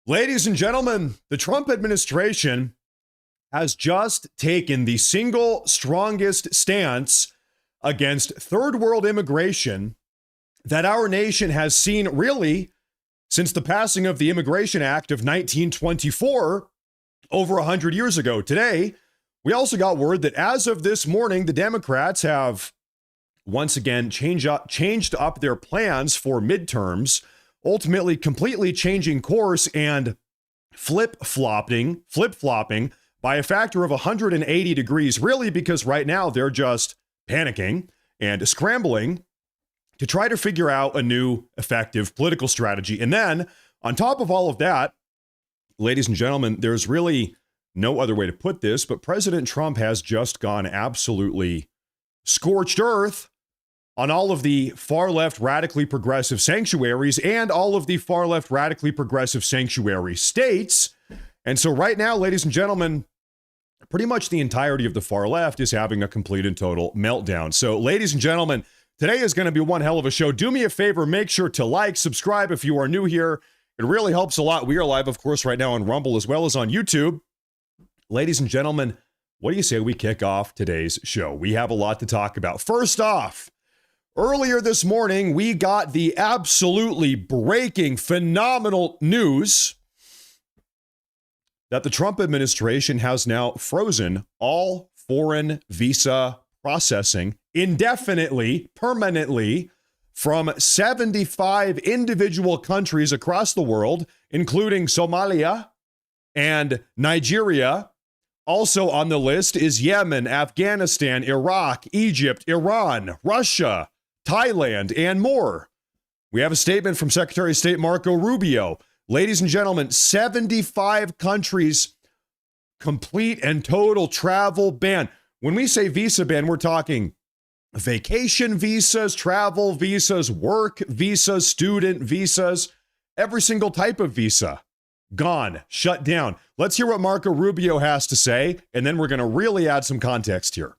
Ladies and gentlemen, the Trump administration has just taken the single strongest stance against third world immigration that our nation has seen really since the passing of the Immigration Act of 1924 over 100 years ago. Today, we also got word that as of this morning, the Democrats have once again changed up their plans for midterms, ultimately completely changing course and flip-flopping by a factor of 180 degrees, really because right now they're just panicking and scrambling to try to figure out a new effective political strategy. And then on top of all of that, ladies and gentlemen, there's really no other way to put this, but President Trump has just gone absolutely scorched earth on all of the far left radically progressive sanctuaries and all of the far left radically progressive sanctuary states. And so right now, ladies and gentlemen, pretty much the entirety of the far left is having a complete and total meltdown. So ladies and gentlemen, today is going to be one hell of a show. Do me a favor, make sure to like, subscribe if you are new here. It really helps a lot. We are live, of course, right now on Rumble as well as on YouTube. Ladies and gentlemen, what do you say we kick off today's show? We have a lot to talk about. First off, earlier this morning, we got the absolutely breaking, phenomenal news that the Trump administration has now frozen all foreign visa processing indefinitely, permanently, from 75 individual countries across the world, including Somalia and Nigeria. Also on the list is Yemen, Afghanistan, Iraq, Egypt, Iran, Russia, Thailand, and more. We have a statement from Secretary of State Marco Rubio. Ladies and gentlemen, 75 countries, complete and total travel ban. When we say visa ban, we're talking vacation visas, travel visas, work visas, student visas, every single type of visa. Gone, shut down. Let's hear what Marco Rubio has to say, and then we're going to really add some context here.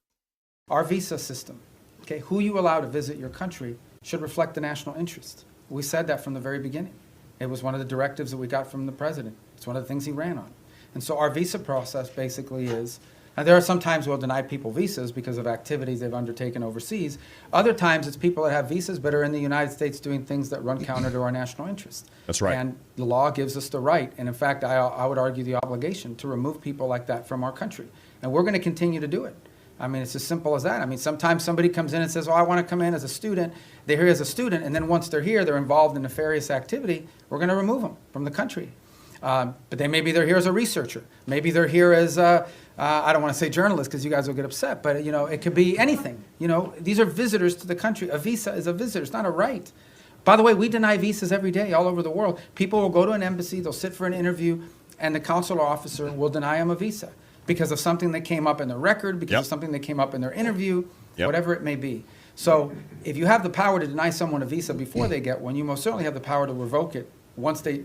Our visa system, okay, who you allow to visit your country should reflect the national interest. We said that from the very beginning. It was one of the directives that we got from the president. It's one of the things he ran on. And so our visa process basically is, and there are some times we'll deny people visas because of activities they've undertaken overseas. Other times it's people that have visas but are in the United States doing things that run counter to our national interest. That's right. And the law gives us the right, and in fact, I would argue the obligation to remove people like that from our country. And we're going to continue to do it. I mean, it's as simple as that. I mean, sometimes somebody comes in and says, oh, I want to come in as a student. They're here as a student, and then once they're here, they're involved in nefarious activity. We're going to remove them from the country. But maybe they're here as a researcher. Maybe they're here as, I don't want to say journalist because you guys will get upset, but, it could be anything. These are visitors to the country. A visa is a visitor. It's not a right. By the way, we deny visas every day all over the world. People will go to an embassy, they'll sit for an interview, and the consular officer will deny them a visa because of something that came up in their record, because of something that came up in their interview, whatever it may be. So if you have the power to deny someone a visa before they get one, you most certainly have the power to revoke it once they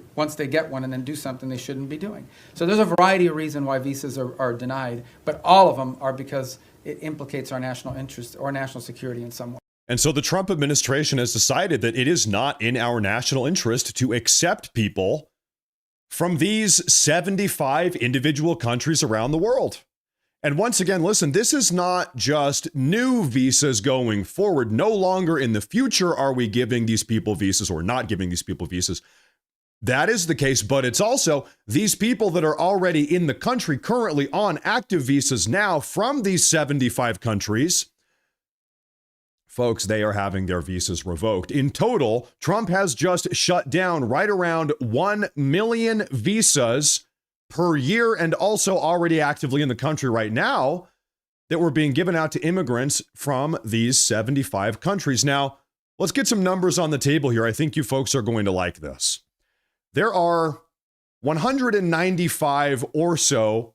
get one and then do something they shouldn't be doing. So there's a variety of reasons why visas are denied, but all of them are because it implicates our national interest or national security in some way. And so the Trump administration has decided that it is not in our national interest to accept people from these 75 individual countries around the world. And once again, listen, this is not just new visas going forward. No longer in the future are we giving these people visas or not giving these people visas. That is the case, but it's also these people that are already in the country currently on active visas now from these 75 countries. Folks, they are having their visas revoked. In total, Trump has just shut down right around 1 million visas per year and also already actively in the country right now that were being given out to immigrants from these 75 countries. Now, let's get some numbers on the table here. I think you folks are going to like this. There are 195 or so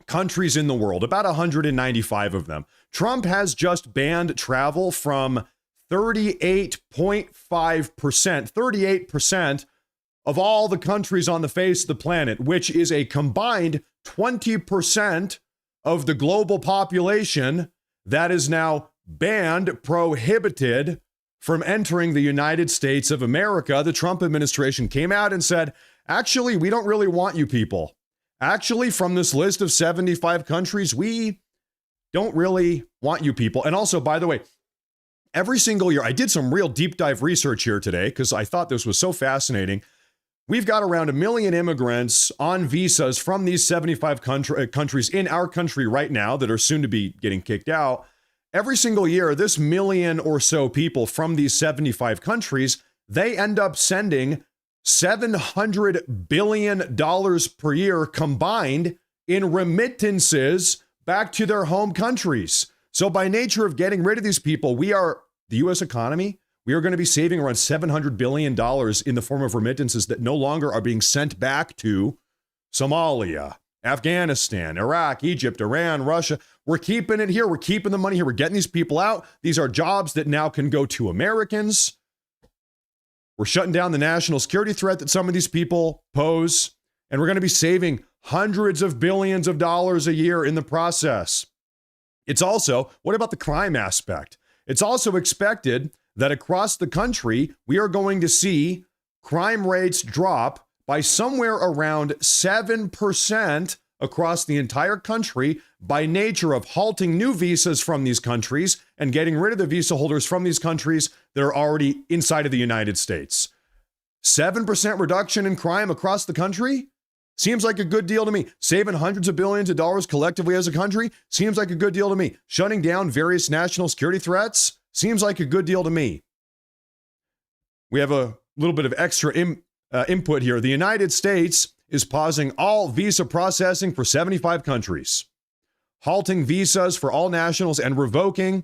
countries in the world, about 195 of them. Trump has just banned travel from 38.5%, 38% of all the countries on the face of the planet, which is a combined 20% of the global population that is now banned, prohibited from entering the United States of America. The Trump administration came out and said, actually, we don't really want you people. Actually, from this list of 75 countries, we don't really want you people. And also, by the way, every single year, I did some real deep dive research here today because I thought this was so fascinating. We've got around 1 million immigrants on visas from these 75 countries in our country right now that are soon to be getting kicked out. Every single year, this million or so people from these 75 countries, they end up sending $700 billion per year combined in remittances back to their home countries. So by nature of getting rid of these people, the U.S. economy, we are going to be saving around $700 billion in the form of remittances that no longer are being sent back to Somalia, Afghanistan, Iraq, Egypt, Iran, Russia. We're keeping it here. We're keeping the money here. We're getting these people out. These are jobs that now can go to Americans. We're shutting down the national security threat that some of these people pose. And we're going to be saving hundreds of billions of dollars a year in the process. It's also, what about the crime aspect? It's also expected that across the country, we are going to see crime rates drop by somewhere around 7% across the entire country by nature of halting new visas from these countries and getting rid of the visa holders from these countries that are already inside of the United States. 7% reduction in crime across the country? Seems like a good deal to me. Saving hundreds of billions of dollars collectively as a country? Seems like a good deal to me. Shutting down various national security threats? Seems like a good deal to me. We have a little bit of extra input here. The United States is pausing all visa processing for 75 countries, halting visas for all nationals and revoking.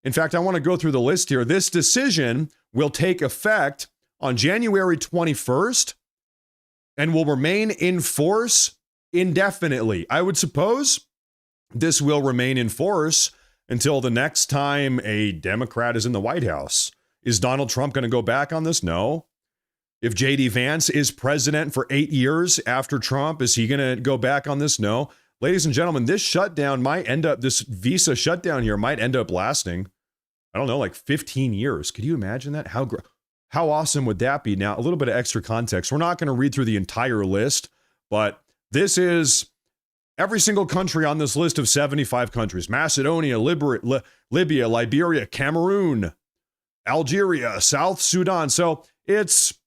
In fact, I want to go through the list here. This decision will take effect on January 21st and will remain in force indefinitely. I would suppose this will remain in force until the next time a Democrat is in the White House. Is Donald Trump going to go back on this? No. If J.D. Vance is president for 8 years after Trump, is he going to go back on this? No. Ladies and gentlemen, this visa shutdown here might end up lasting, I don't know, like 15 years. Could you imagine that? How awesome would that be? Now, a little bit of extra context. We're not going to read through the entire list, but this is every single country on this list of 75 countries: Macedonia, Libya, Liberia, Cameroon, Algeria, South Sudan. So it's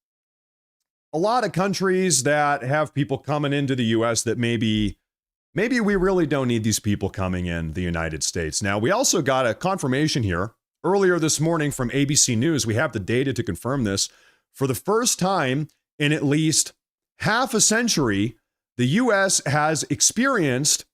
a lot of countries that have people coming into the U.S. that maybe we really don't need these people coming in the United States. Now, we also got a confirmation here earlier this morning from ABC News. We have the data to confirm this. For the first time in at least half a century, the U.S. has experienced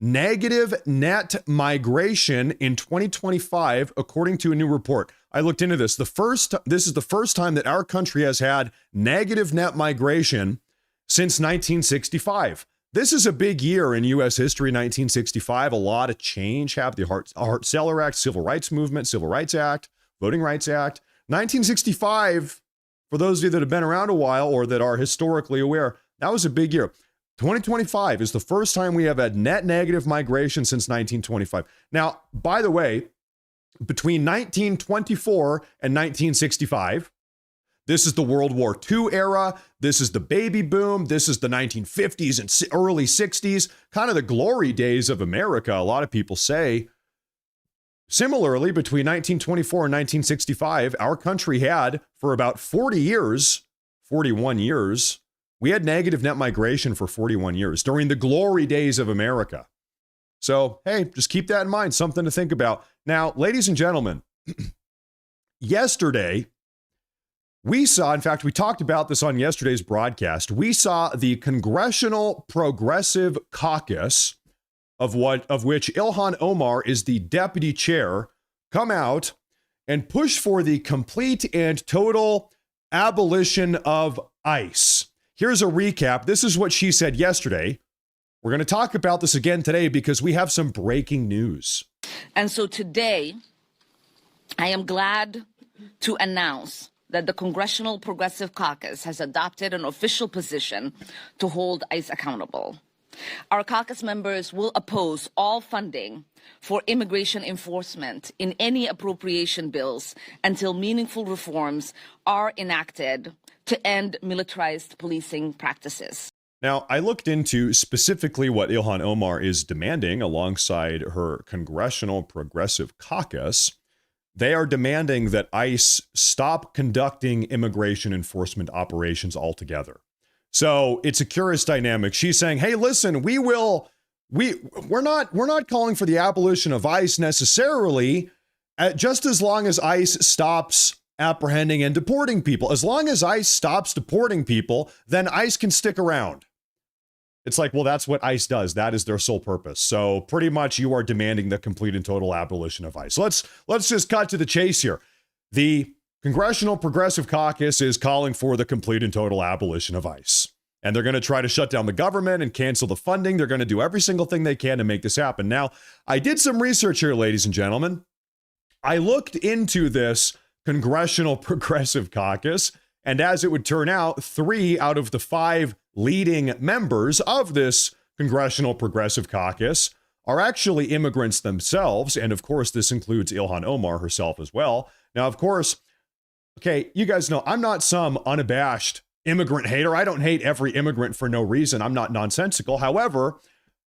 negative net migration in 2025, according to a new report. I looked into this. This is the first time that our country has had negative net migration since 1965. This is a big year in U.S. history, 1965. A lot of change happened. The Hart-Celler Act, Civil Rights Movement, Civil Rights Act, Voting Rights Act. 1965, for those of you that have been around a while or that are historically aware, that was a big year. 2025 is the first time we have had net negative migration since 1925. Now, by the way, between 1924 and 1965, this is the World War II era. This is the baby boom. This is the 1950s and early 60s, kind of the glory days of America, a lot of people say. Similarly, between 1924 and 1965, our country had, for about 41 years, we had negative net migration for 41 years during the glory days of America. So, hey, just keep that in mind, something to think about. Now, ladies and gentlemen, yesterday, we saw, in fact, we talked about this on yesterday's broadcast, we saw the Congressional Progressive Caucus, of which Ilhan Omar is the deputy chair, come out and push for the complete and total abolition of ICE. Here's a recap. This is what she said yesterday. We're going to talk about this again today because we have some breaking news. And so today, I am glad to announce that the Congressional Progressive Caucus has adopted an official position to hold ICE accountable. Our caucus members will oppose all funding for immigration enforcement in any appropriation bills until meaningful reforms are enacted to end militarized policing practices. Now, I looked into specifically what Ilhan Omar is demanding alongside her Congressional Progressive Caucus. They are demanding that ICE stop conducting immigration enforcement operations altogether. So it's a curious dynamic. She's saying, hey, listen, we're not calling for the abolition of ICE necessarily, just as long as ICE stops apprehending and deporting people. As long as ICE stops deporting people, then ICE can stick around. It's like, well, that's what ICE does. That is their sole purpose. So pretty much you are demanding the complete and total abolition of ICE. Let's just cut to the chase here. The Congressional Progressive Caucus is calling for the complete and total abolition of ICE. And they're going to try to shut down the government and cancel the funding. They're going to do every single thing they can to make this happen. Now, I did some research here, ladies and gentlemen. I looked into this Congressional Progressive Caucus, and as it would turn out, 3 out of the 5 leading members of this Congressional Progressive Caucus are actually immigrants themselves. And of course, this includes Ilhan Omar herself as well. Now, of course, okay, you guys know I'm not some unabashed immigrant hater. I don't hate every immigrant for no reason. I'm not nonsensical. However,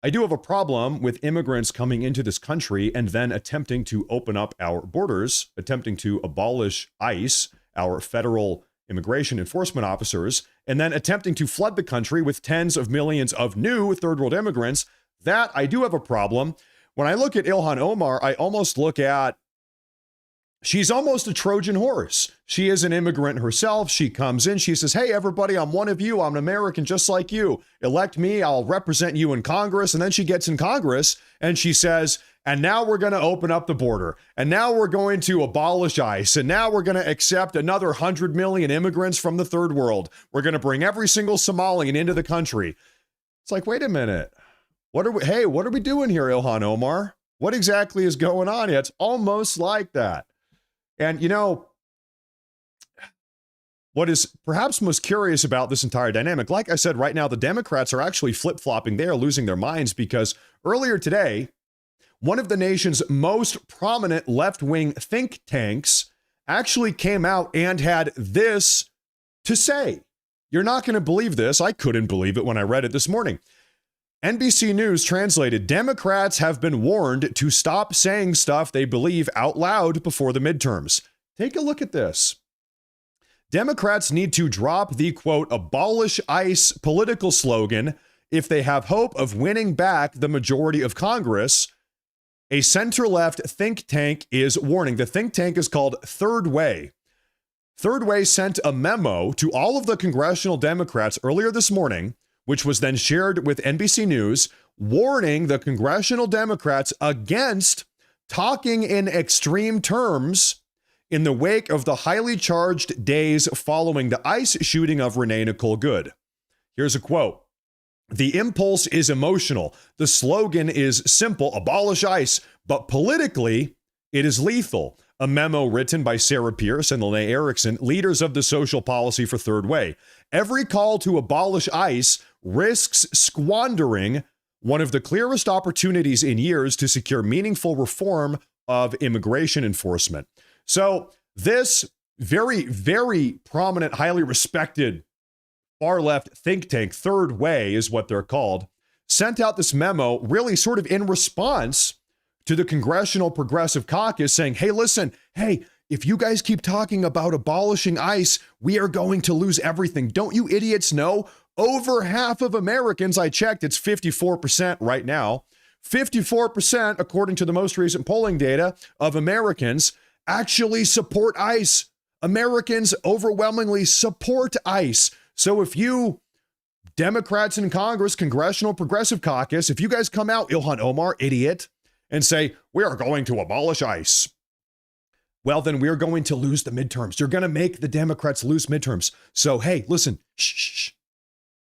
I do have a problem with immigrants coming into this country and then attempting to open up our borders, attempting to abolish ICE, our federal immigration enforcement officers, and then attempting to flood the country with tens of millions of new third world immigrants. That I do have a problem. When I look at Ilhan Omar, I almost look at she's almost a Trojan horse. She is an immigrant herself. She comes in, she says, hey, everybody, I'm one of you. I'm an American just like you. Elect me. I'll represent you in Congress. And then she gets in Congress and she says, and now we're going to open up the border. And now we're going to abolish ICE. And now we're going to accept another 100 million immigrants from the third world. We're going to bring every single Somalian into the country. It's like, wait a minute. What are we doing here, Ilhan Omar? What exactly is going on here? It's almost like that. And, you know, what is perhaps most curious about this entire dynamic, like I said, right now, the Democrats are actually flip-flopping. They are losing their minds because earlier today, one of the nation's most prominent left-wing think tanks actually came out and had this to say. You're not going to believe this. I couldn't believe it when I read it this morning. NBC News translated, Democrats have been warned to stop saying stuff they believe out loud before the midterms. Take a look at this. Democrats need to drop the, quote, abolish ICE political slogan if they have hope of winning back the majority of Congress. A center-left think tank is warning. The think tank is called Third Way. Third Way sent a memo to all of the congressional Democrats earlier this morning, which was then shared with NBC News, warning the congressional Democrats against talking in extreme terms in the wake of the highly charged days following the ICE shooting of Renee Nicole Good. Here's a quote. The impulse is emotional. The slogan is simple, abolish ICE, but politically, it is lethal. A memo written by Sarah Pierce and Lene Erickson, leaders of the social policy for Third Way. Every call to abolish ICE risks squandering one of the clearest opportunities in years to secure meaningful reform of immigration enforcement. So this very, very prominent, highly respected far-left think tank, Third Way is what they're called, sent out this memo really sort of in response to the Congressional Progressive Caucus saying, hey, listen, hey, if you guys keep talking about abolishing ICE, we are going to lose everything. Don't you idiots know? Over half of Americans, I checked, it's 54% right now, 54%, according to the most recent polling data, of Americans actually support ICE. Americans overwhelmingly support ICE. So if you Democrats in Congress, Congressional Progressive Caucus, if you guys come out, Ilhan Omar, idiot, and say, we are going to abolish ICE, well, then we're going to lose the midterms. You're going to make the Democrats lose midterms. So, hey, listen, shh.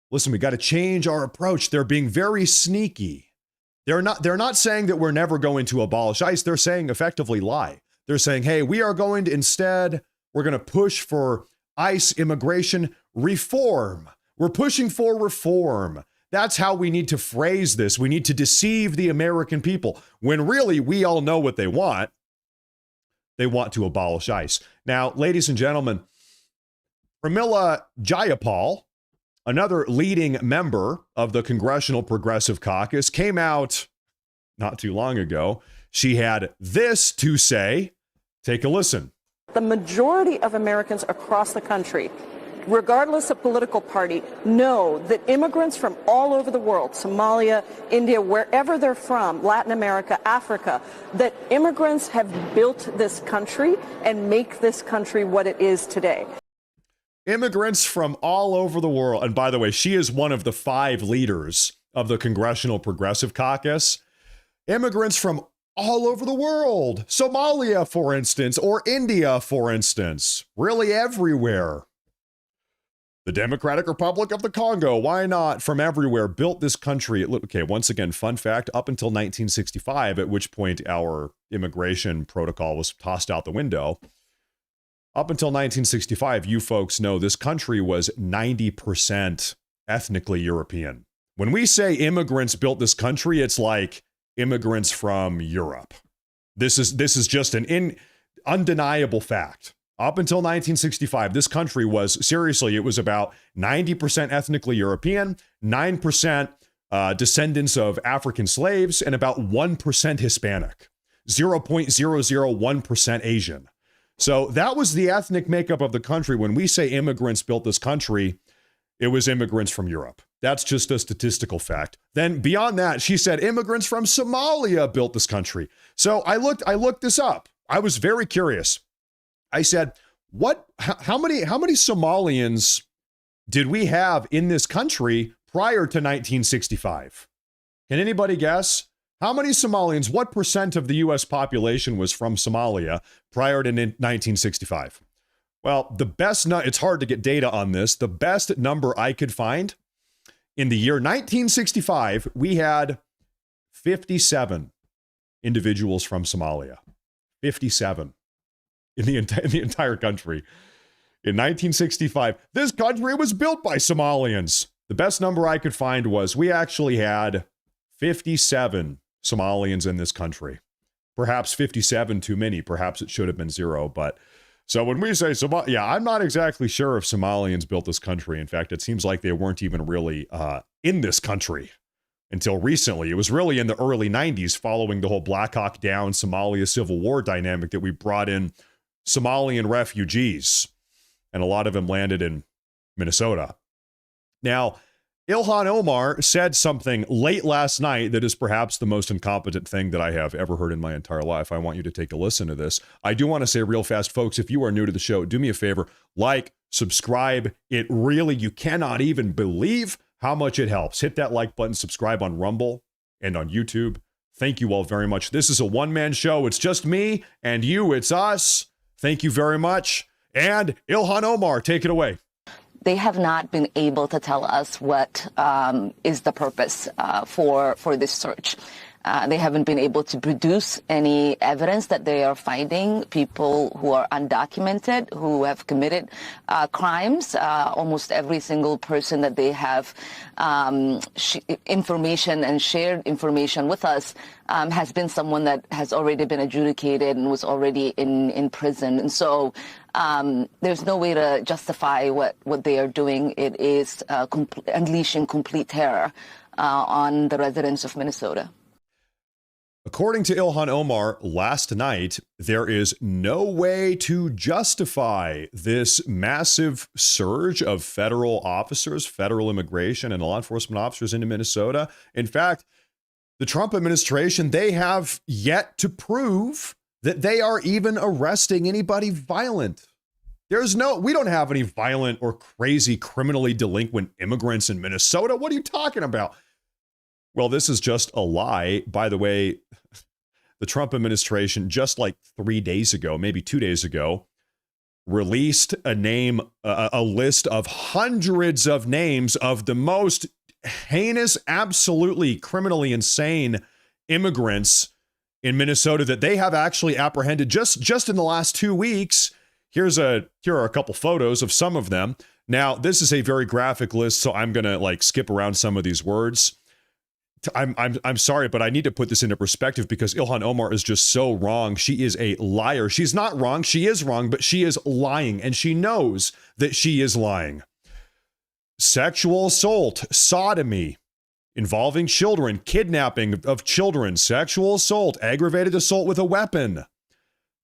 Listen, we got to change our approach. They're being very sneaky. They're not saying that we're never going to abolish ICE. They're saying effectively lie. They're saying, hey, we are going to instead, we're going to push for ICE immigration reform. We're pushing for reform. That's how we need to phrase this. We need to deceive the American people when really we all know what they want. They want to abolish ICE. Now, ladies and gentlemen, Pramila Jayapal, another leading member of the Congressional Progressive Caucus, came out not too long ago. She had this to say. Take a listen. The majority of Americans across the country, regardless of political party, know that immigrants from all over the world, Somalia, India, wherever they're from, Latin America, Africa, that immigrants have built this country and make this country what it is today. Immigrants from all over the world. And by the way, she is one of the 5 leaders of the Congressional Progressive Caucus. Immigrants from all over the world. Somalia, for instance, or India, for instance. Really everywhere. The Democratic Republic of the Congo, why not? From everywhere, built this country. Okay, once again, fun fact, up until 1965, at which point our immigration protocol was tossed out the window. Up until 1965, you folks know this country was 90% ethnically European. When we say immigrants built this country, it's like immigrants from Europe. This is just an undeniable fact. Up until 1965, this country was, seriously, it was about 90% ethnically European, 9% descendants of African slaves, and about 1% Hispanic, 0.001% Asian. So that was the ethnic makeup of the country. When we say immigrants built this country, it was immigrants from Europe. That's just a statistical fact. Then beyond that, she said immigrants from Somalia built this country. So I looked this up. I was very curious. I said, how many Somalians did we have in this country prior to 1965? Can anybody guess? How many Somalians, what percent of the US population was from Somalia prior to 1965? Well, it's hard to get data on this. The best number I could find, in the year 1965, we had 57 individuals from Somalia. 57 in the entire country. In 1965, this country was built by Somalians. The best number I could find was we actually had 57 Somalians in this country. Perhaps 57 too many. Perhaps it should have been 0. But so when we say I'm not exactly sure if Somalians built this country. In fact, it seems like they weren't even really in this country until recently. It was really in the early 90s, following the whole Black Hawk Down Somalia Civil War dynamic, that we brought in Somalian refugees, and a lot of them landed in Minnesota. Now, Ilhan Omar said something late last night that is perhaps the most incompetent thing that I have ever heard in my entire life. I want you to take a listen to this. I do want to say real fast, folks, if you are new to the show, do me a favor, like, subscribe. It really, you cannot even believe how much it helps. Hit that like button, subscribe on Rumble and on YouTube. Thank you all very much. This is a one-man show. It's just me and you. It's us. Thank you very much. And Ilhan Omar, take it away. They have not been able to tell us what is the purpose for this search. They haven't been able to produce any evidence that they are finding people who are undocumented, who have committed crimes. Almost every single person that they have information and shared information with us has been someone that has already been adjudicated and was already in prison. And so there's no way to justify what they are doing. It is unleashing complete terror on the residents of Minnesota. According to Ilhan Omar last night, there is no way to justify this massive surge of federal officers, federal immigration and law enforcement officers into Minnesota. In fact, the Trump administration, they have yet to prove that they are even arresting anybody violent. We don't have any violent or crazy criminally delinquent immigrants in Minnesota. What are you talking about? Well, this is just a lie. By the way, the Trump administration, just like 3 days ago, maybe 2 days ago, released a list of hundreds of names of the most heinous, absolutely criminally insane immigrants in Minnesota that they have actually apprehended just in the last 2 weeks. Here are a couple photos of some of them. Now, this is a very graphic list, so I'm going to skip around some of these words. I'm sorry, but I need to put this into perspective because Ilhan Omar is just so wrong. She is a liar. She's not wrong. She is wrong, but she is lying, and she knows that she is lying. Sexual assault, sodomy, involving children, kidnapping of children, sexual assault, aggravated assault with a weapon,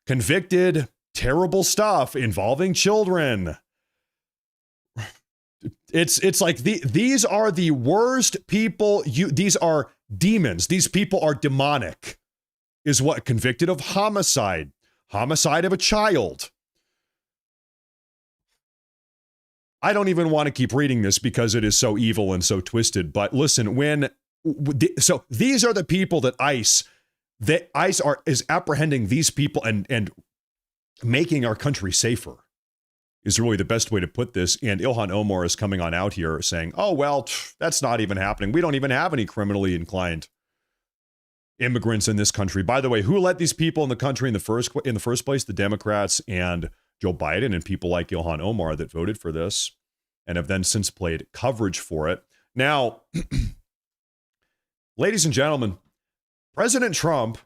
convicted, terrible stuff involving children. It's like these are the worst people. These are demons. These people are demonic, is what. Convicted of homicide of a child. I don't even want to keep reading this because it is so evil and so twisted. But listen, so these are the people that ICE is apprehending these people and making our country safer, is really the best way to put this. And Ilhan Omar is coming on out here saying, oh, well, that's not even happening. We don't even have any criminally inclined immigrants in this country. By the way, who let these people in the country in the first place? The Democrats and Joe Biden and people like Ilhan Omar that voted for this and have then since played coverage for it. Now, ladies and gentlemen, President Trump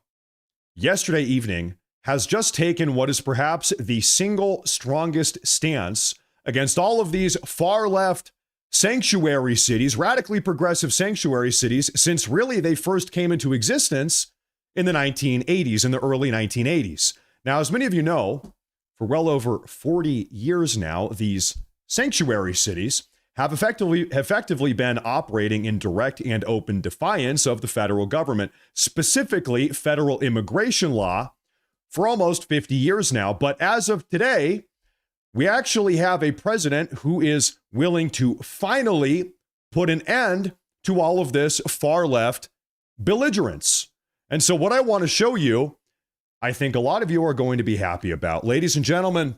yesterday evening has just taken what is perhaps the single strongest stance against all of these far left sanctuary cities, radically progressive sanctuary cities, since really they first came into existence in the 1980s, in the early 1980s. Now, as many of you know, for well over 40 years now, these sanctuary cities have effectively been operating in direct and open defiance of the federal government, specifically federal immigration law, for almost 50 years now. But as of today, we actually have a president who is willing to finally put an end to all of this far left belligerence. And so what I want to show you, I think a lot of you are going to be happy about. Ladies and gentlemen,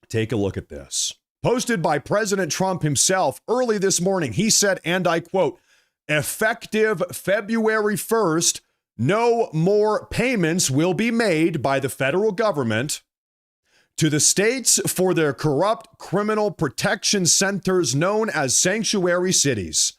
take a look at this. Posted by President Trump himself early this morning, he said, and I quote, "Effective February 1st, no more payments will be made by the federal government to the states for their corrupt criminal protection centers known as sanctuary cities.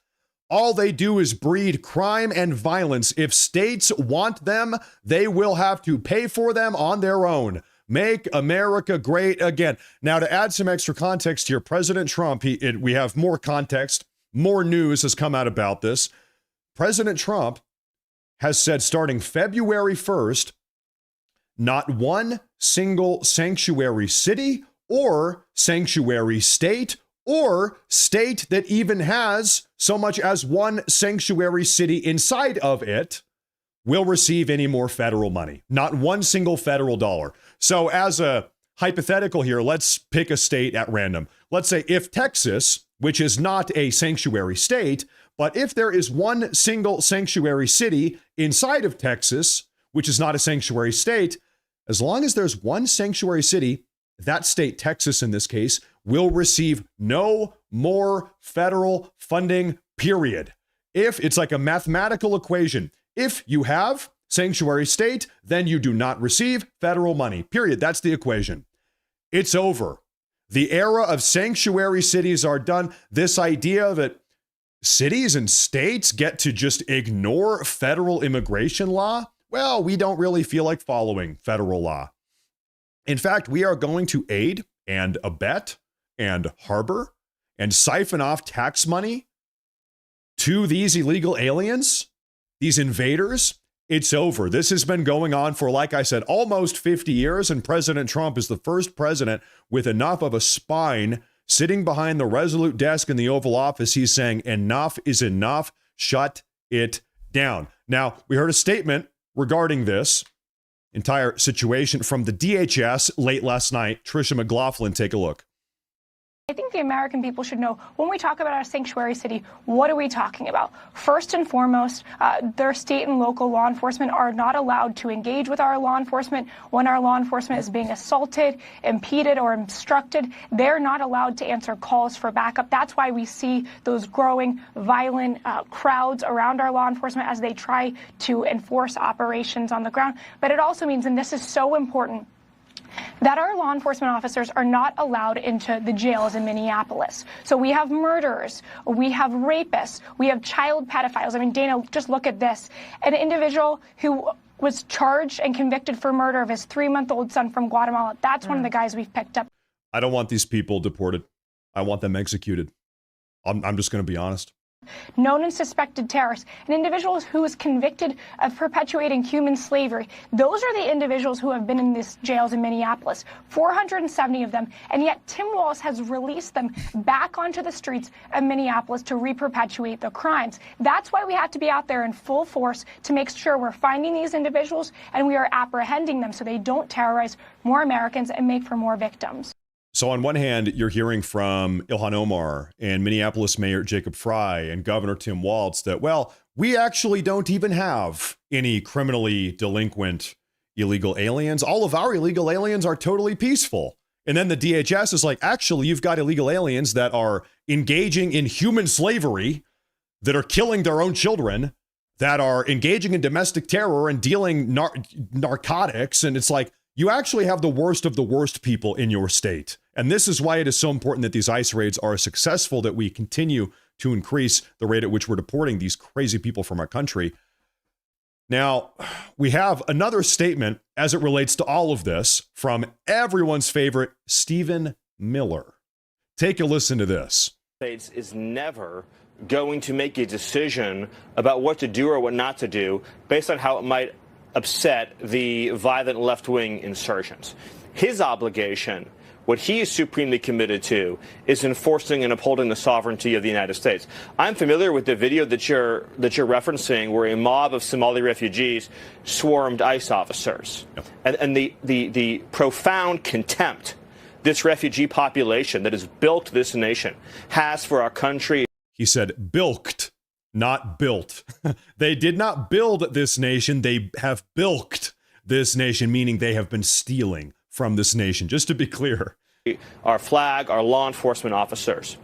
All they do is breed crime and violence. If states want them, they will have to pay for them on their own. Make America great again." Now, to add some extra context here, President Trump, we have more context, more news has come out about this. President Trump has said starting February 1st, not one single sanctuary city or sanctuary state or state that even has so much as one sanctuary city inside of it will receive any more federal money. Not one single federal dollar. So as a hypothetical here, let's pick a state at random. Let's say if Texas, which is not a sanctuary state, but if there is one single sanctuary city inside of Texas, which is not a sanctuary state, as long as there's one sanctuary city, that state, Texas in this case, will receive no more federal funding, period. If it's like a mathematical equation, if you have sanctuary state, then you do not receive federal money, period. That's the equation. It's over. The era of sanctuary cities are done. This idea that cities and states get to just ignore federal immigration law, well, we don't really feel like following federal law. In fact, we are going to aid and abet and harbor and siphon off tax money to these illegal aliens, these invaders. It's over. This has been going on for, like I said, almost 50 years, and President Trump is the first president with enough of a spine sitting behind the resolute desk in the Oval Office. He's saying enough is enough. Shut it down. Now, we heard a statement regarding this entire situation from the DHS late last night. Tricia McLaughlin, take a look. I think the American people should know when we talk about our sanctuary city, what are we talking about? First and foremost, their state and local law enforcement are not allowed to engage with our law enforcement when our law enforcement is being assaulted, impeded, or obstructed. They're not allowed to answer calls for backup. That's why we see those growing violent crowds around our law enforcement as they try to enforce operations on the ground. But it also means, and this is so important, That our law enforcement officers are not allowed into the jails in Minneapolis. So we have murderers, we have rapists, we have child pedophiles. I mean, Dana, just look at this. An individual who was charged and convicted for murder of his 3-month-old son from Guatemala. That's one of the guys we've picked up. I don't want these people deported. I want them executed. I'm just going to be honest. Known and suspected terrorists, an individual who was convicted of perpetuating human slavery. Those are the individuals who have been in these jails in Minneapolis, 470 of them, and yet Tim Walz has released them back onto the streets of Minneapolis to re-perpetuate the crimes. That's why we have to be out there in full force to make sure we're finding these individuals and we are apprehending them so they don't terrorize more Americans and make for more victims. So on one hand, you're hearing from Ilhan Omar and Minneapolis Mayor Jacob Frey and Governor Tim Walz that, well, we actually don't even have any criminally delinquent illegal aliens. All of our illegal aliens are totally peaceful. And then the DHS is like, actually, you've got illegal aliens that are engaging in human slavery, that are killing their own children, that are engaging in domestic terror and dealing narcotics. And it's like, you actually have the worst of the worst people in your state. And this is why it is so important that these ICE raids are successful, that we continue to increase the rate at which we're deporting these crazy people from our country. Now, we have another statement as it relates to all of this from everyone's favorite, Stephen Miller. Take a listen to this. States is never going to make a decision about what to do or what not to do based on how it might upset the violent left-wing insurgents. His obligation, what he is supremely committed to, is enforcing and upholding the sovereignty of the United States. I'm familiar with the video that you're referencing, where a mob of Somali refugees swarmed ICE officers, and the profound contempt this refugee population that has built this nation has for our country. He said bilked, not built. They did not build this nation. They have bilked this nation, meaning they have been stealing from this nation, just to be clear. Our flag, our law enforcement officers.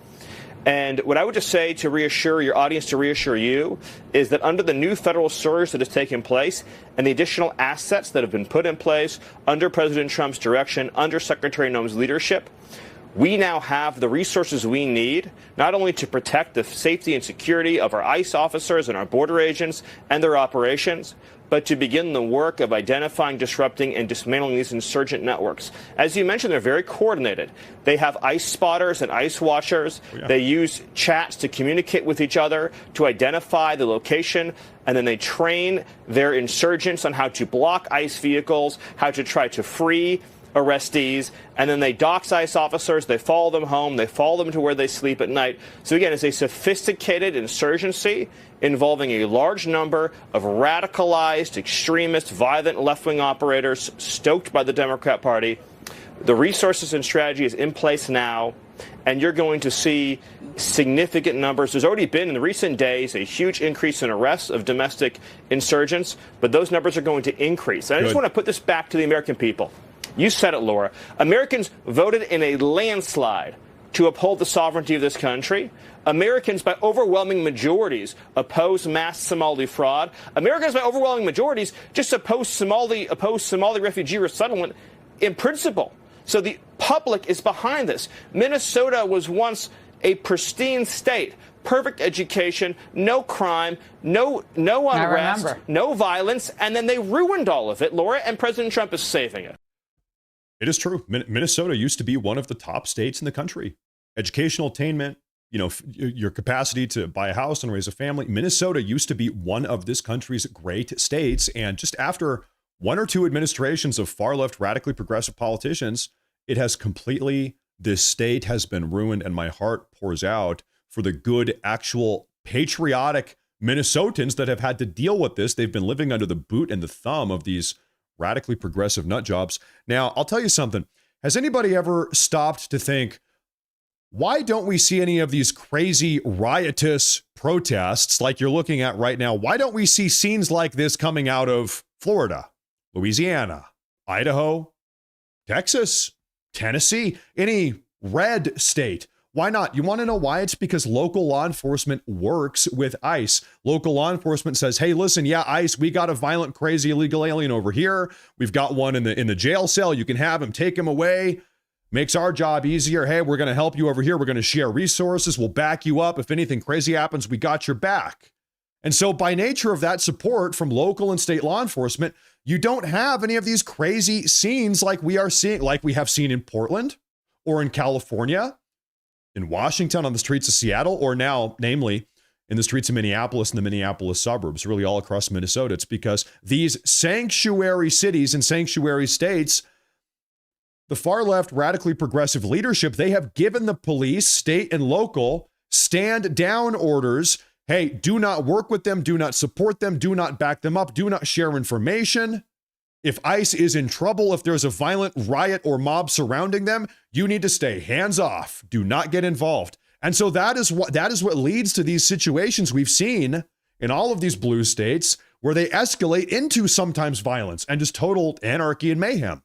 And what I would just say to reassure your audience, to reassure you, is that under the new federal surge that has taken place and the additional assets that have been put in place under President Trump's direction, under Secretary Noem's leadership, we now have the resources we need, not only to protect the safety and security of our ICE officers and our border agents and their operations, but to begin the work of identifying, disrupting, and dismantling these insurgent networks. As you mentioned, they're very coordinated. They have ICE spotters and ICE watchers. Yeah. They use chats to communicate with each other, to identify the location, and then they train their insurgents on how to block ICE vehicles, how to try to free arrestees, and then they dox ICE officers, they follow them home, they follow them to where they sleep at night. So again, it's a sophisticated insurgency involving a large number of radicalized, extremist, violent left-wing operators stoked by the Democrat Party. The resources and strategy is in place now, and you're going to see significant numbers. There's already been in the recent days a huge increase in arrests of domestic insurgents, but those numbers are going to increase. And I just want to put this back to the American people. You said it, Laura. Americans voted in a landslide to uphold the sovereignty of this country. Americans, by overwhelming majorities, oppose mass Somali fraud. Americans, by overwhelming majorities, just oppose Somali refugee resettlement in principle. So the public is behind this. Minnesota was once a pristine state. Perfect education, no crime, no unrest, no violence, and then they ruined all of it, Laura, and President Trump is saving it. It is true. Minnesota used to be one of the top states in the country. Educational attainment, your capacity to buy a house and raise a family. Minnesota used to be one of this country's great states. And just after one or two administrations of far left, radically progressive politicians, it has completely, this state has been ruined. And my heart pours out for the good, actual patriotic Minnesotans that have had to deal with this. They've been living under the boot and the thumb of these radically progressive nut jobs. Now, I'll tell you something. Has anybody ever stopped to think, why don't we see any of these crazy riotous protests like you're looking at right now? Why don't we see scenes like this coming out of Florida, Louisiana, Idaho, Texas, Tennessee, any red state? Why not? You want to know why? It's because local law enforcement works with ICE. Local law enforcement says, hey, listen, yeah, ICE, we got a violent, crazy, illegal alien over here. We've got one in the jail cell. You can have him, take him away. Makes our job easier. Hey, we're going to help you over here. We're going to share resources. We'll back you up. If anything crazy happens, we got your back. And so by nature of that support from local and state law enforcement, you don't have any of these crazy scenes like we have seen in Portland or in California, in Washington, on the streets of Seattle, or now, namely, in the streets of Minneapolis and the Minneapolis suburbs, really all across Minnesota. It's because these sanctuary cities and sanctuary states, the far left radically progressive leadership, they have given the police, state and local, stand down orders. Hey, do not work with them, do not support them, do not back them up, do not share information. If ICE is in trouble, if there's a violent riot or mob surrounding them, you need to stay hands off. Do not get involved. And so that is what leads to these situations we've seen in all of these blue states where they escalate into sometimes violence and just total anarchy and mayhem.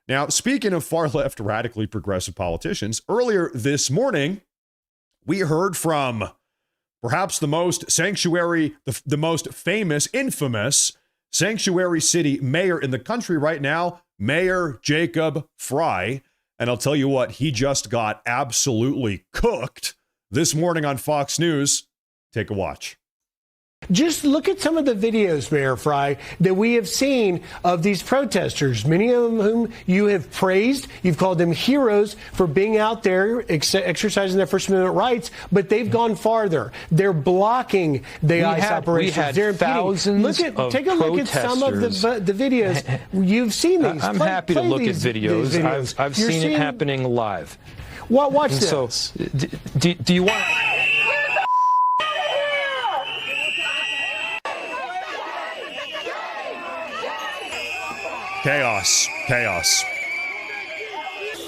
Now, speaking of far left radically progressive politicians, earlier this morning, we heard from perhaps the most famous, infamous sanctuary city mayor in the country right now, Mayor Jacob Frey. And I'll tell you what, he just got absolutely cooked this morning on Fox News. Take a watch. Just look at some of the videos, Mayor Frey, that we have seen of these protesters, many of whom you have praised. You've called them heroes for being out there exercising their First Amendment rights, but they've gone farther. They're blocking the ICE operations. They're thousands take a look at some of the videos. You've seen these. I'm happy to look at videos. I've seen it happening live. Watch this. So, do you want... Chaos. Chaos.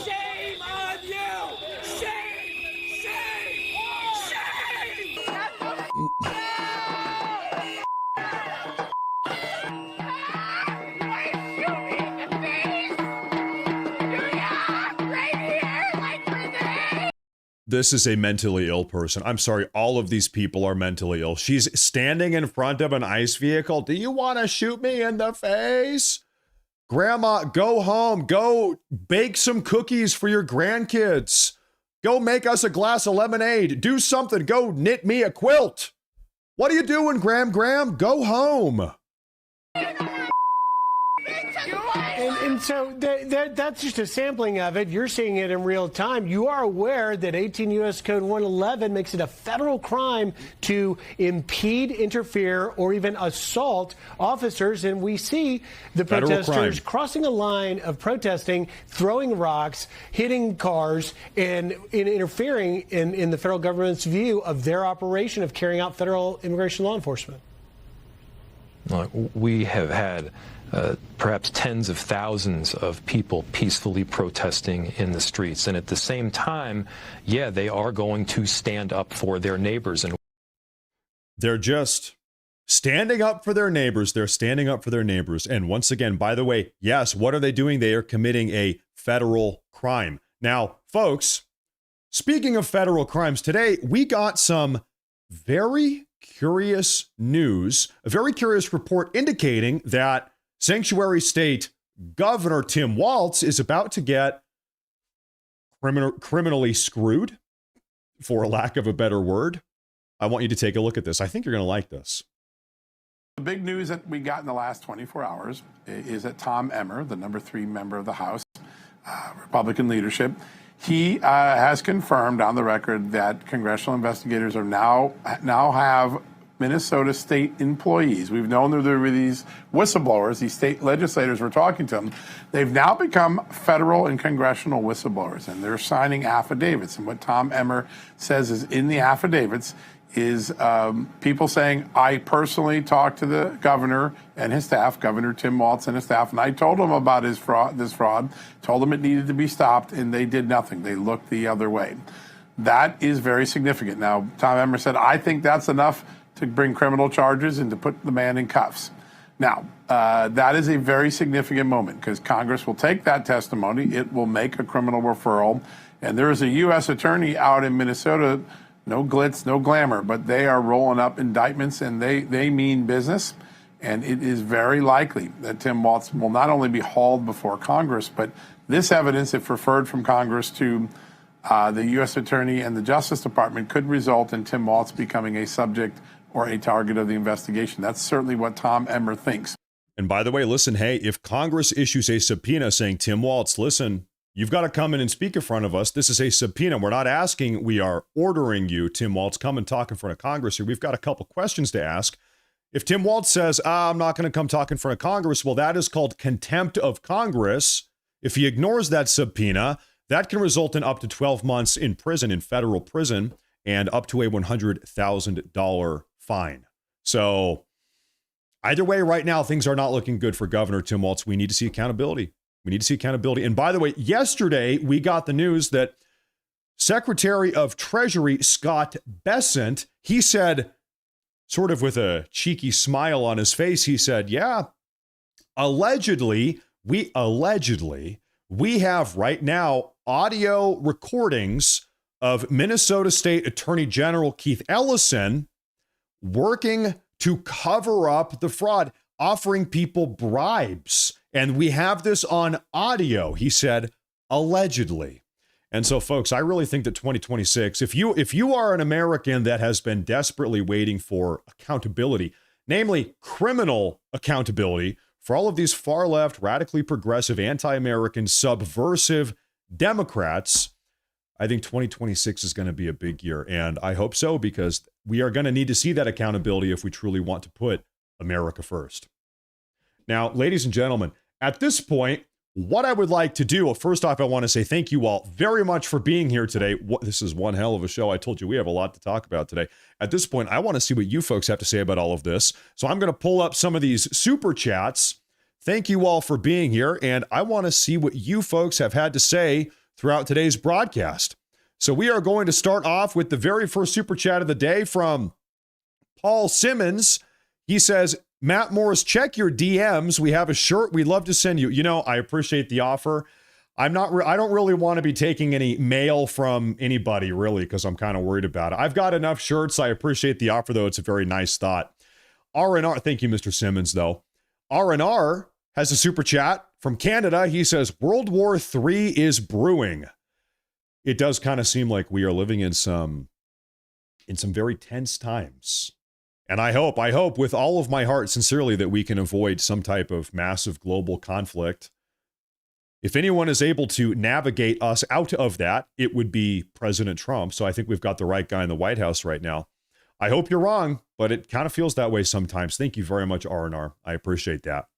Shame on you! Shame! Shame! Shame! This is a mentally ill person. I'm sorry, all of these people are mentally ill. She's standing in front of an ICE vehicle. Do you want to shoot me in the face? Grandma, go home. Go bake some cookies for your grandkids. Go make us a glass of lemonade. Do something. Go knit me a quilt. What are you doing, Graham? Go home. And so that's just a sampling of it. You're seeing it in real time. You are aware that 18 U.S. Code 111 makes it a federal crime to impede, interfere, or even assault officers. And we see the protesters crossing a line of protesting, throwing rocks, hitting cars, and interfering in the federal government's view of their operation of carrying out federal immigration law enforcement. We have had perhaps tens of thousands of people peacefully protesting in the streets. And at the same time, yeah, they are going to stand up for their neighbors. And they're just standing up for their neighbors. They're standing up for their neighbors. And once again, by the way, yes, what are they doing? They are committing a federal crime. Now, folks, speaking of federal crimes, today we got some very curious news, a very curious report indicating that Sanctuary State Governor Tim Walz is about to get criminally screwed, for a lack of a better word. I want you to take a look at this. I think you're going to like this. The big news that we got in the last 24 hours is that Tom Emmer, the number 3 member of the House, Republican leadership, he has confirmed on the record that congressional investigators are now have Minnesota state employees. We've known that there were these whistleblowers, these state legislators were talking to them. They've now become federal and congressional whistleblowers, and they're signing affidavits. And what Tom Emmer says is in the affidavits is people saying, I personally talked to the governor and his staff, Governor Tim Walz and his staff, and I told them about this fraud, told them it needed to be stopped, and they did nothing. They looked the other way. That is very significant. Now, Tom Emmer said, I think that's enough to bring criminal charges and to put the man in cuffs. Now, that is a very significant moment because Congress will take that testimony. It will make a criminal referral. And there is a U.S. attorney out in Minnesota, no glitz, no glamour, but they are rolling up indictments and they mean business. And it is very likely that Tim Walz will not only be hauled before Congress, but this evidence, if referred from Congress to the U.S. Attorney and the Justice Department, could result in Tim Walz becoming a subject or a target of the investigation. That's certainly what Tom Emmer thinks. And by the way, listen, hey, if Congress issues a subpoena saying, Tim Walz, listen, you've got to come in and speak in front of us. This is a subpoena. We're not asking, we are ordering you, Tim Walz, come and talk in front of Congress here. We've got a couple questions to ask. If Tim Walz says, I'm not going to come talk in front of Congress, well, that is called contempt of Congress. If he ignores that subpoena, that can result in up to 12 months in prison, in federal prison, and up to a $100,000 fine. So either way, right now, things are not looking good for Governor Tim Walz. We need to see accountability. We need to see accountability. And by the way, yesterday, we got the news that Secretary of Treasury Scott Bessent, he said, sort of with a cheeky smile on his face, he said, yeah, allegedly, we have right now audio recordings of Minnesota State Attorney General Keith Ellison working to cover up the fraud, offering people bribes. And we have this on audio, he said, allegedly. And so, folks, I really think that 2026, if you are an American that has been desperately waiting for accountability, namely criminal accountability for all of these far left, radically progressive, anti-American, subversive Democrats, I think 2026 is going to be a big year. And I hope so, because we are going to need to see that accountability if we truly want to put America first. Now, ladies and gentlemen, at this point, what I would like to do, well, first off, I want to say thank you all very much for being here today. This is one hell of a show. I told you we have a lot to talk about today. At this point, I want to see what you folks have to say about all of this. So I'm going to pull up some of these super chats. Thank you all for being here. And I want to see what you folks have had to say throughout today's broadcast. So we are going to start off with the very first super chat of the day from Paul Simmons. He says, Matt Morris, check your DMs. We have a shirt we'd love to send you. You know, I appreciate the offer. I don't really want to be taking any mail from anybody, really, because I'm kind of worried about it. I've got enough shirts. I appreciate the offer, though. It's a very nice thought. R&R, thank you, Mr. Simmons, though. R&R has a super chat from Canada. He says, World War III is brewing. It does kind of seem like we are living in some very tense times. And I hope with all of my heart, sincerely, that we can avoid some type of massive global conflict. If anyone is able to navigate us out of that, it would be President Trump. So I think we've got the right guy in the White House right now. I hope you're wrong, but it kind of feels that way sometimes. Thank you very much, R&R. I appreciate that.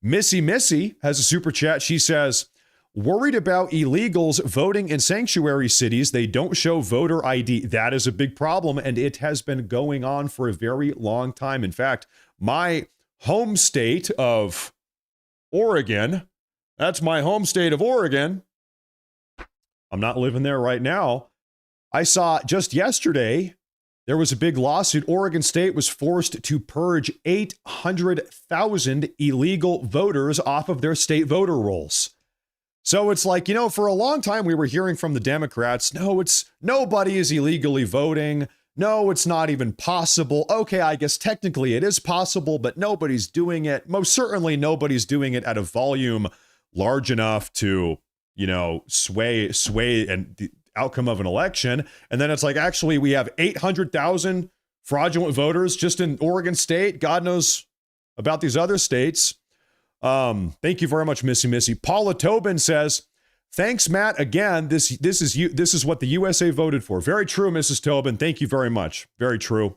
Missy has a super chat. She says, worried about illegals voting in sanctuary cities. They don't show voter ID. That is a big problem, and it has been going on for a very long time. In fact, my home state of Oregon, that's my home state of Oregon. I'm not living there right now. I saw just yesterday, there was a big lawsuit. Oregon State was forced to purge 800,000 illegal voters off of their state voter rolls. So it's like, for a long time we were hearing from the Democrats, no, nobody is illegally voting. No, it's not even possible. Okay, I guess technically it is possible, but nobody's doing it. Most certainly nobody's doing it at a volume large enough to, sway and the outcome of an election. And then it's like, actually, we have 800,000 fraudulent voters just in Oregon State. God knows about these other states. Thank you very much, Missy. Paula Tobin says, thanks, Matt. Again, this is what the USA voted for. Very true, Mrs. Tobin. Thank you very much. Very true.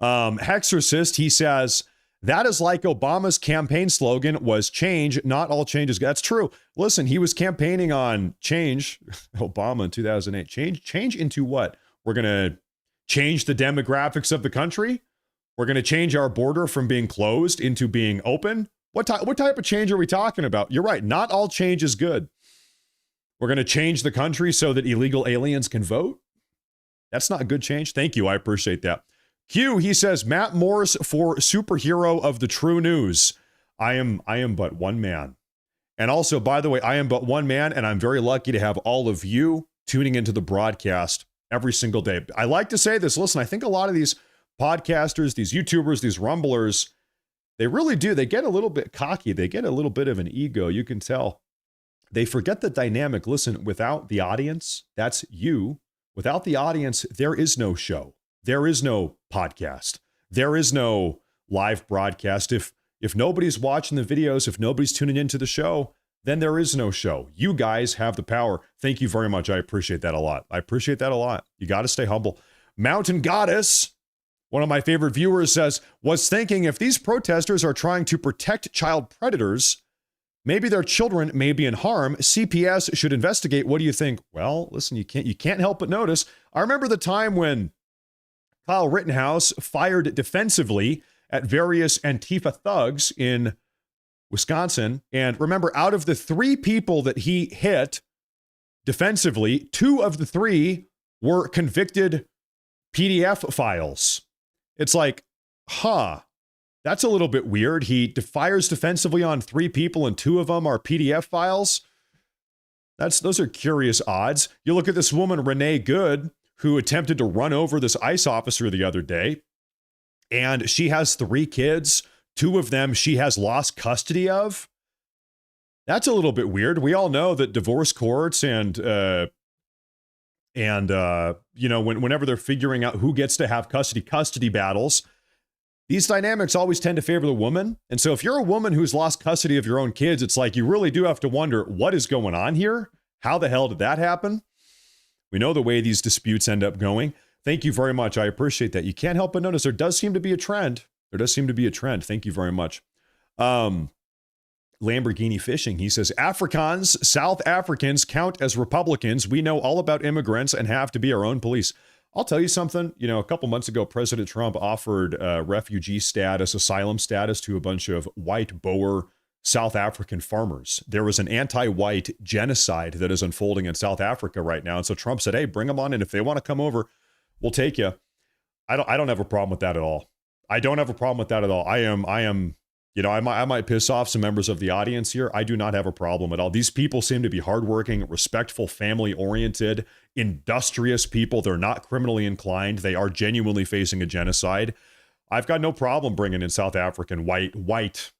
Hexorcist, he says, that is like Obama's campaign slogan was change, not all change is good. That's true. Listen, he was campaigning on change, Obama in 2008. Change into what? We're going to change the demographics of the country? We're going to change our border from being closed into being open? What type of change are we talking about? You're right. Not all change is good. We're going to change the country so that illegal aliens can vote? That's not good change. Thank you. I appreciate that. Hugh, he says, Matt Morse for superhero of the true news. I am but one man. And also, by the way, I am but one man, and I'm very lucky to have all of you tuning into the broadcast every single day. I like to say this. Listen, I think a lot of these podcasters, these YouTubers, these rumblers, they really do. They get a little bit cocky. They get a little bit of an ego. You can tell. They forget the dynamic. Listen, without the audience, that's you. Without the audience, there is no show. There is no podcast. There is no live broadcast. If nobody's watching the videos, if nobody's tuning into the show, then there is no show. You guys have the power. Thank you very much. I appreciate that a lot. I appreciate that a lot. You got to stay humble. Mountain Goddess, one of my favorite viewers, says, was thinking if these protesters are trying to protect child predators, maybe their children may be in harm. CPS should investigate. What do you think? Well, listen, you can't help but notice. I remember the time when Kyle Rittenhouse fired defensively at various Antifa thugs in Wisconsin. And remember, out of the 3 people that he hit defensively, 2 of the 3 were convicted PDF files. It's like, that's a little bit weird. He fires defensively on 3 people and 2 of them are PDF files. Those are curious odds. You look at this woman, Renee Good, who attempted to run over this ICE officer the other day, and she has 3 kids. 2 of them she has lost custody of. That's a little bit weird. We all know that divorce courts and whenever they're figuring out who gets to have custody battles, these dynamics always tend to favor the woman. And so if you're a woman who's lost custody of your own kids, it's like you really do have to wonder what is going on here. How the hell did that happen? We know the way these disputes end up going. Thank you very much. I appreciate that. You can't help but notice there does seem to be a trend. Thank you very much. Lamborghini Fishing, he says, Afrikaans, South Africans count as Republicans. We know all about immigrants and have to be our own police. I'll tell you something. A couple months ago, President Trump offered refugee status, asylum status to a bunch of white Boer South African farmers. There was an anti-white genocide that is unfolding in South Africa right now. And so Trump said, hey, bring them on in. If they want to come over, we'll take you. I don't have a problem with that at all. I might piss off some members of the audience here. I do not have a problem at all. These people seem to be hardworking, respectful, family-oriented, industrious people. They're not criminally inclined. They are genuinely facing a genocide. I've got no problem bringing in South African, white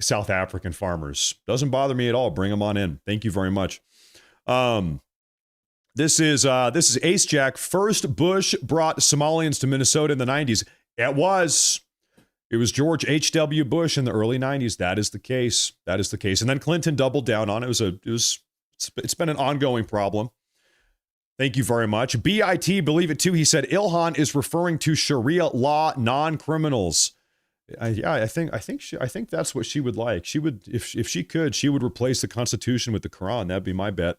South African farmers. Doesn't bother me at all. Bring them on in. Thank you very much. This is Ace Jack. First Bush brought Somalians to Minnesota in the 90s. It was George H.W. Bush in the early 90s. That is the case. And then Clinton doubled down on it. It's been an ongoing problem. Thank you very much. BIT, believe it too. He said Ilhan is referring to Sharia law non-criminals. I think that's what she would like. She would, if she could, she would replace the Constitution with the Quran. That'd be my bet.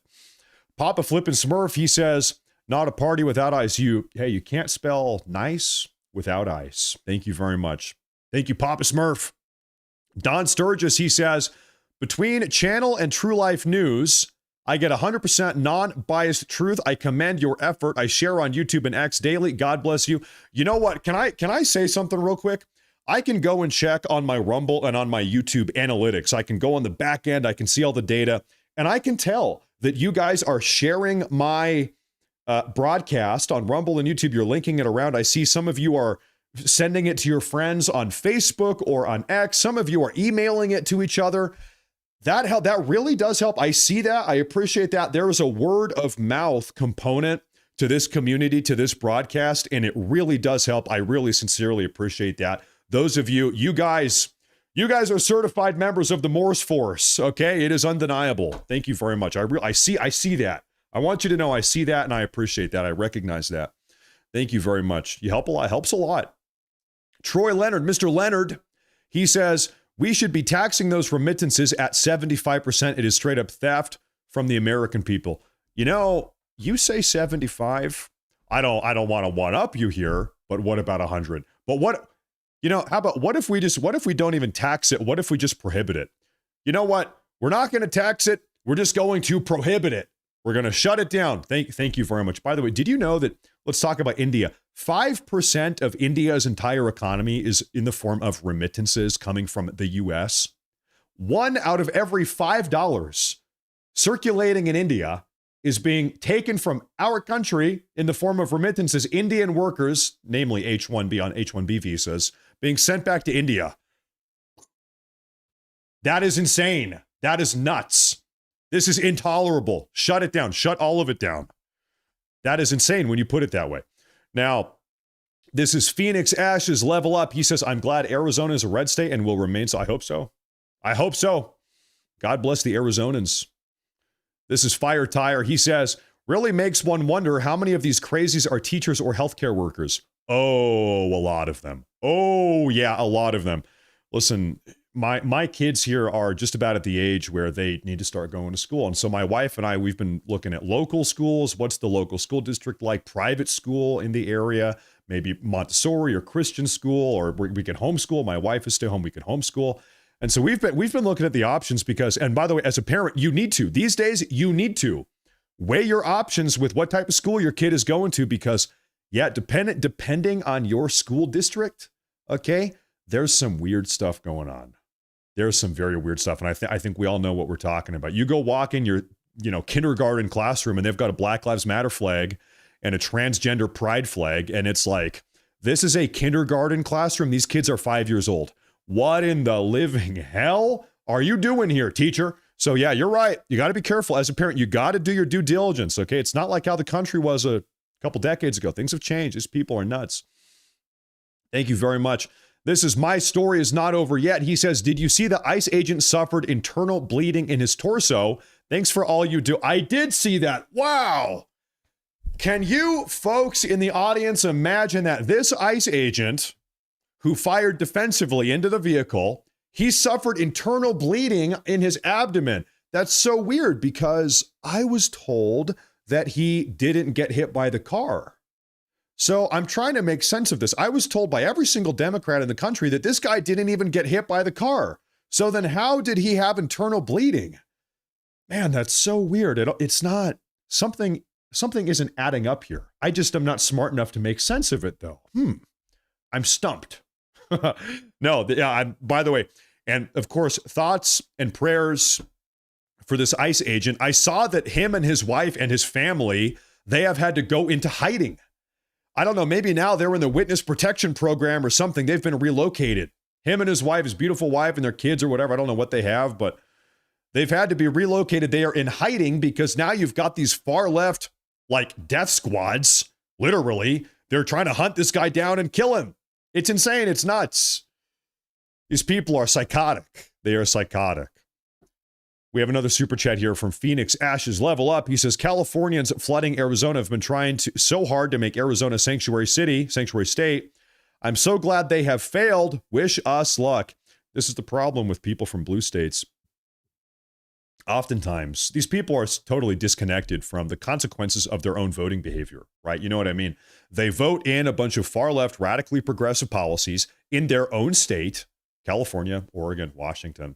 Papa Flippin' Smurf, he says, not a party without ice. You can't spell nice without ice. Thank you very much. Thank you, Papa Smurf. Don Sturgis, he says, between channel and True Life News, I get 100% non-biased truth. I commend your effort. I share on YouTube and X daily. God bless you. You know what? Can I say something real quick? I can go and check on my Rumble and on my YouTube analytics. I can go on the back end. I can see all the data. And I can tell that you guys are sharing my broadcast on Rumble and YouTube. You're linking it around. I see some of you are sending it to your friends on Facebook or on X. Some of you are emailing it to each other. That really does help. I see that. I appreciate that. There is a word of mouth component to this community, to this broadcast, and it really does help. I really sincerely appreciate that. Those of you guys are certified members of the Morse Force. Okay, it is undeniable. Thank you very much. I see that. I want you to know I see that and I appreciate that. I recognize that. Thank you very much. You help a lot. Helps a lot. Troy Leonard, Mr. Leonard, he says we should be taxing those remittances at 75%. It is straight up theft from the American people. You say 75. I don't want to one up you here, but what about 100? But what if we don't even tax it? What if we just prohibit it? You know what? We're not going to tax it. We're just going to prohibit it. We're going to shut it down. Thank you very much. By the way, did you know that, let's talk about India. 5% of India's entire economy is in the form of remittances coming from the US. One out of every $5 circulating in India is being taken from our country in the form of remittances. Indian workers, namely H-1B on H-1B visas, being sent back to India. That is insane. That is nuts. This is intolerable. Shut it down. Shut all of it down. That is insane when you put it that way. Now, this is Phoenix Ash's level up. He says, I'm glad Arizona is a red state and will remain so. I hope so. I hope so. God bless the Arizonans. This is Fire Tire. He says, really makes one wonder how many of these crazies are teachers or healthcare workers. Oh, a lot of them. Oh, yeah, a lot of them. Listen, my kids here are just about at the age where they need to start going to school. And so my wife and I, we've been looking at local schools. What's the local school district like? Private school in the area, maybe Montessori or Christian school, or we can homeschool. My wife is still home. We can homeschool. And so we've been looking at the options because, and by the way, as a parent, you need to, these days, you need to weigh your options with what type of school your kid is going to, because yeah, depending on your school district, okay, there's some weird stuff going on. There's some very weird stuff. And I think we all know what we're talking about. You go walk in your, kindergarten classroom and they've got a Black Lives Matter flag and a transgender pride flag. And it's like, this is a kindergarten classroom. These kids are 5 years old. What in the living hell are you doing here, teacher? So yeah, you're right. You got to be careful as a parent. You got to do your due diligence. Okay. It's not like how the country was a couple decades ago. Things have changed. These people are nuts. Thank you very much. This is My Story Is Not Over Yet. He says, did you see the ICE agent suffered internal bleeding in his torso? Thanks for all you do. I did see that. Wow. Can you folks in the audience imagine that this ICE agent who fired defensively into the vehicle, he suffered internal bleeding in his abdomen? That's so weird because I was told that he didn't get hit by the car. So I'm trying to make sense of this. I was told by every single Democrat in the country that this guy didn't even get hit by the car. So then how did he have internal bleeding? Man, that's so weird. It's not, something isn't adding up here. I just am not smart enough to make sense of it though. I'm stumped. No, by the way, and of course, thoughts and prayers for this ICE agent. I saw that him and his wife and his family, they have had to go into hiding. I don't know, maybe now they're in the witness protection program or something. They've been relocated. Him and his wife, his beautiful wife and their kids or whatever. I don't know what they have, but they've had to be relocated. They are in hiding because now you've got these far left, like death squads, literally. They're trying to hunt this guy down and kill him. It's insane. It's nuts. These people are psychotic. They are psychotic. We have another super chat here from Phoenix Ash's level up. He says, Californians flooding Arizona have been trying so hard to make Arizona sanctuary state. I'm so glad they have failed. Wish us luck. This is the problem with people from blue states. Oftentimes, these people are totally disconnected from the consequences of their own voting behavior, right? You know what I mean? They vote in a bunch of far-left, radically progressive policies in their own state, California, Oregon, Washington.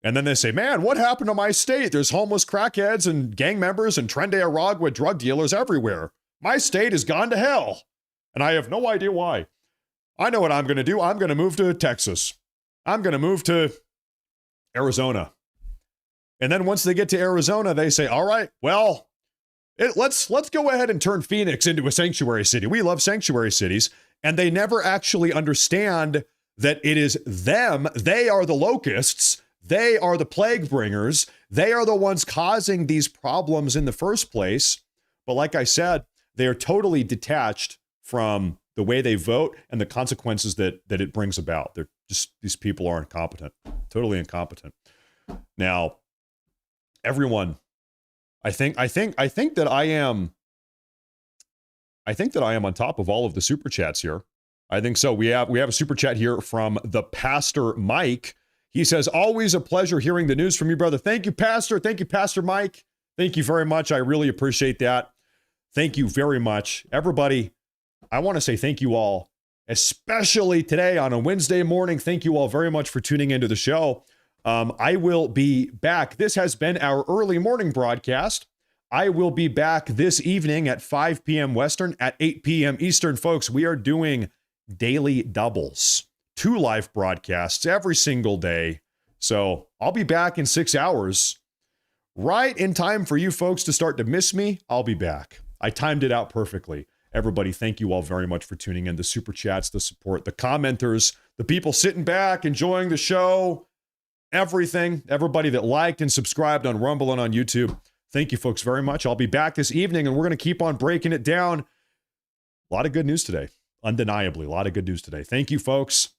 And then they say, man, what happened to my state? There's homeless crackheads and gang members and Tren de Aragua drug dealers everywhere. My state has gone to hell. And I have no idea why. I know what I'm going to do. I'm going to move to Texas. I'm going to move to Arizona. And then once they get to Arizona, they say, all right, well, let's go ahead and turn Phoenix into a sanctuary city. We love sanctuary cities. And they never actually understand that it is them. They are the locusts. They are the plague bringers. They are the ones causing these problems in the first place. But like I said, they are totally detached from the way they vote and the consequences that it brings about. They're just, these people are incompetent, totally incompetent. Now, everyone, I think that I am on top of all of the super chats here. I think so. We have a super chat here from the Pastor Mike. He says, always a pleasure hearing the news from you, brother. Thank you, Pastor. Thank you, Pastor Mike. Thank you very much. I really appreciate that. Thank you very much. Everybody, I want to say thank you all, especially today on a Wednesday morning. Thank you all very much for tuning into the show. I will be back. This has been our early morning broadcast. I will be back this evening at 5 p.m. Western, at 8 p.m. Eastern. Folks, we are doing daily doubles, 2 live broadcasts every single day. So I'll be back in 6 hours, right in time for you folks to start to miss me. I'll be back. I timed it out perfectly. Everybody, thank you all very much for tuning in. The super chats, the support, the commenters, the people sitting back, enjoying the show, everything. Everybody that liked and subscribed on Rumble and on YouTube. Thank you folks very much. I'll be back this evening and we're going to keep on breaking it down. A lot of good news today. Undeniably, a lot of good news today. Thank you folks.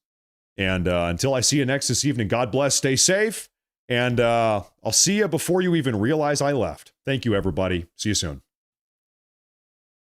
And until I see you next this evening, God bless, stay safe. And I'll see you before you even realize I left. Thank you, everybody. See you soon.